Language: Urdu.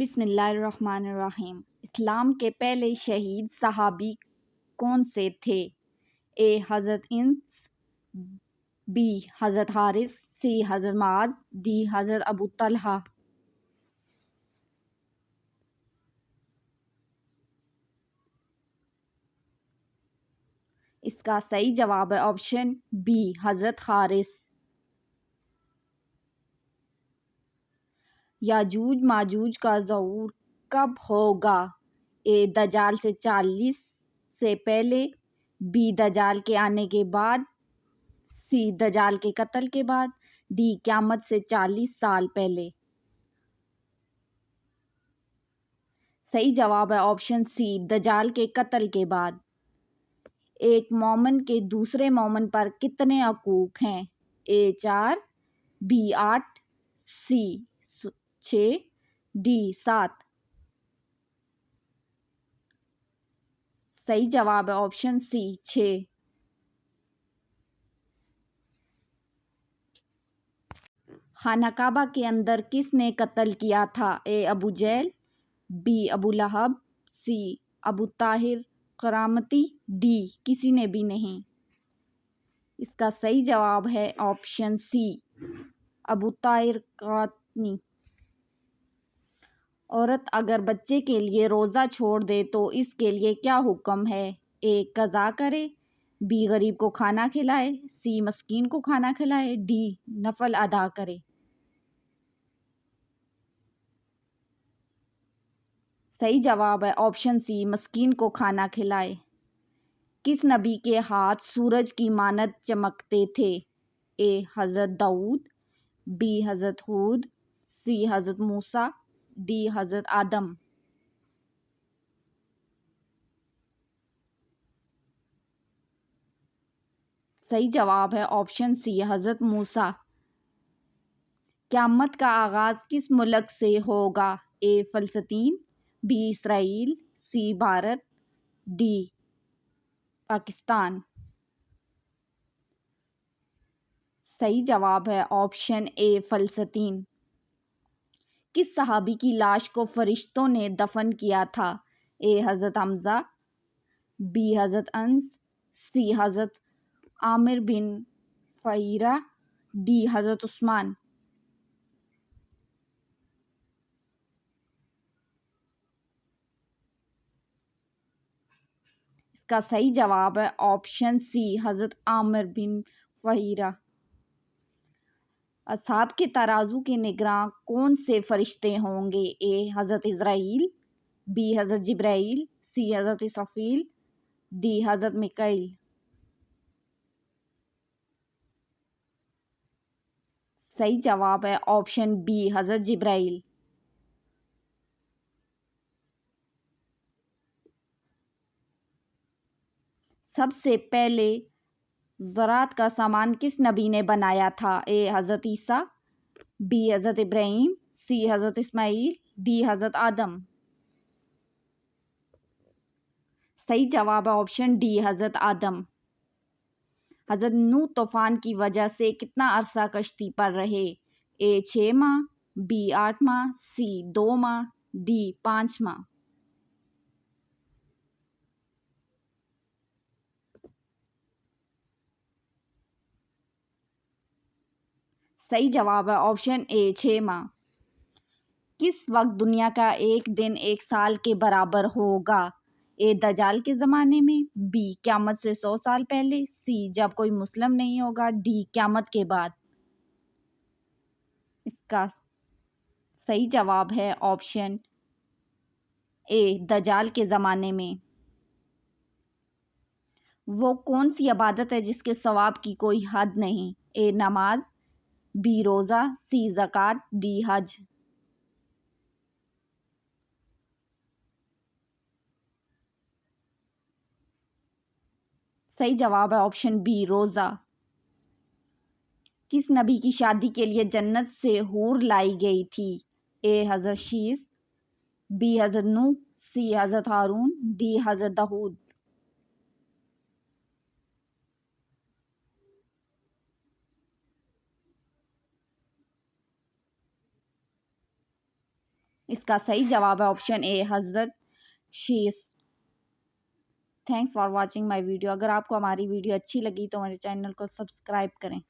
بسم اللہ الرحمن الرحیم۔ اسلام کے پہلے شہید صحابی کون سے تھے؟ اے حضرت انس، بی حضرت حارث، سی حضرت معاذ، ڈی حضرت ابو طلحہ۔ اس کا صحیح جواب ہے آپشن بی حضرت حارث۔ یاجوج ماجوج کا ظہور کب ہوگا؟ اے دجال سے 40 سے پہلے، بی دجال کے آنے کے بعد، سی دجال کے قتل کے بعد، ڈی قیامت سے 40 سال پہلے۔ صحیح جواب ہے آپشن سی دجال کے قتل کے بعد۔ ایک مومن کے دوسرے مومن پر کتنے حقوق ہیں؟ اے 4، بی 8، سی 6، ڈی 7۔ صحیح جواب ہے آپشن سی 6۔ خانہ کعبہ کے اندر کس نے قتل کیا تھا؟ اے ابو جہل، بی ابو لہب، سی ابو طاہر کرامتی، ڈی کسی نے بھی نہیں۔ اس کا صحیح جواب ہے آپشن سی ابو طاہر کرامتی۔ عورت اگر بچے کے لیے روزہ چھوڑ دے تو اس کے لیے کیا حکم ہے؟ اے قضا کرے، بی غریب کو کھانا کھلائے، سی مسکین کو کھانا کھلائے، ڈی نفل ادا کرے۔ صحیح جواب ہے آپشن سی مسکین کو کھانا کھلائے۔ کس نبی کے ہاتھ سورج کی مانند چمکتے تھے؟ اے حضرت داؤد، بی حضرت ہود، سی حضرت موسیٰ، ڈی حضرت آدم۔ صحیح جواب ہے آپشن سی حضرت موسیٰ۔ قیامت کا آغاز کس ملک سے ہوگا؟ اے فلسطین، بی اسرائیل، سی بھارت، ڈی پاکستان۔ صحیح جواب ہے آپشن اے فلسطین۔ کس صحابی کی لاش کو فرشتوں نے دفن کیا تھا؟ اے حضرت حمزہ، بی حضرت انس، سی حضرت عامر بن فہیرہ، ڈی حضرت عثمان۔ اس کا صحیح جواب ہے آپشن سی حضرت عامر بن فہیرہ۔ اصحاب کے ترازو کے نگراں کون سے فرشتے ہوں گے؟ اے حضرت اسرائیل، بی حضرت جبرائیل، سی حضرت اسرافیل، ڈی حضرت میکائیل۔ صحیح جواب ہے آپشن بی حضرت جبرائیل۔ سب سے پہلے زراعت کا سامان کس نبی نے بنایا تھا؟ اے حضرت عیسیٰ، بی حضرت ابراہیم، سی حضرت اسماعیل، ڈی حضرت آدم۔ صحیح جواب ہے آپشن ڈی حضرت آدم۔ حضرت نوح طوفان کی وجہ سے کتنا عرصہ کشتی پر رہے؟ اے 6 ماہ، بی 8 ماہ، سی 2 ماہ، ڈی 5 ماہ۔ صحیح جواب ہے آپشن اے 6 ماہ۔ کس وقت دنیا کا ایک دن ایک سال کے برابر ہوگا؟ اے دجال کے زمانے میں، بی قیامت سے 100 سال پہلے، سی جب کوئی مسلم نہیں ہوگا، ڈی قیامت کے بعد۔ اس کا صحیح جواب ہے آپشن اے دجال کے زمانے میں۔ وہ کون سی عبادت ہے جس کے ثواب کی کوئی حد نہیں؟ اے نماز، بی روزہ، سی زکوٰۃ، ڈی حج۔ صحیح جواب ہے آپشن بی روزہ۔ کس نبی کی شادی کے لیے جنت سے حور لائی گئی تھی؟ اے حضرت شیث، بی حضرت نوح، سی حضرت ہارون، ڈی حضرت داؤد۔ اس کا صحیح جواب ہے آپشن اے حضرت شیش۔ Thanks for watching my video. اگر آپ کو ہماری ویڈیو اچھی لگی تو میرے چینل کو سبسکرائب کریں۔